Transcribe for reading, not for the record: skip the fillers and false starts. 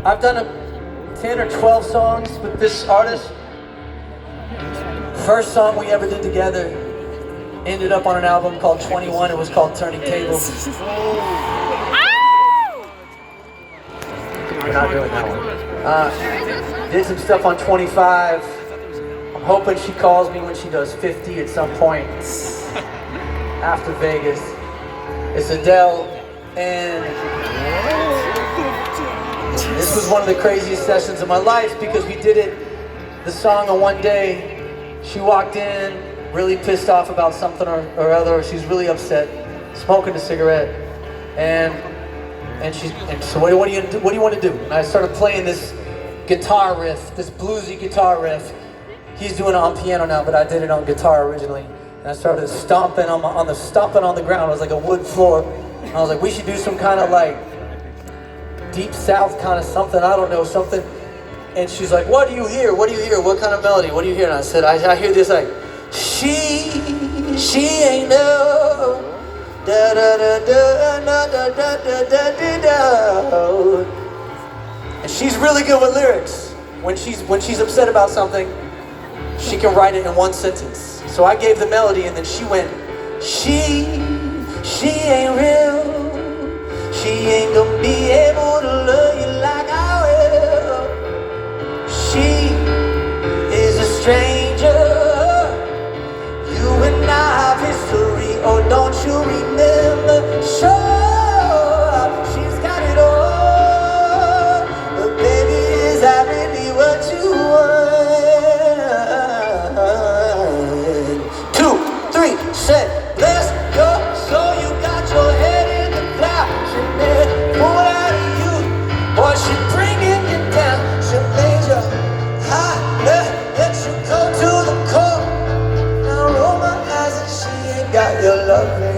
I've done 10 or 12 songs with this artist. First song we ever did together ended up on an album called 21. It was called Turning Tables. We're not doing that one. Did some stuff on 25. I'm hoping she calls me when she does 50 at some point after Vegas. It's Adele, and this was one of the craziest sessions of my life because we did the song on one day. She walked in really pissed off about something or other. She's really upset, smoking a cigarette, and so what do you want to do? And I started playing this guitar riff, this bluesy guitar riff. He's doing it on piano now, but I did it on guitar originally. And I started stomping on the ground. It was like a wood floor. And I was like, we should do some kind of like deep south kind of something. I don't know, something. And she's like, what do you hear? What do you hear? What kind of melody? What do you hear? And I said, I hear this like, she ain't no da da da da da da da da da da. And she's really good with lyrics. When she's upset about something, she can write it in one sentence. So I gave the melody, and then she went, she ain't real. She ain't gonna be able to love you like I will. She is a stranger. You and I have history, oh don't you remember? Sure, she's got it all, but baby, is that really what you want? 2, 3, set, let's go. So you got your head in the clouds, and then pull out of you, boy, she bringing you down. She made you high, let you go to the core. Got your love.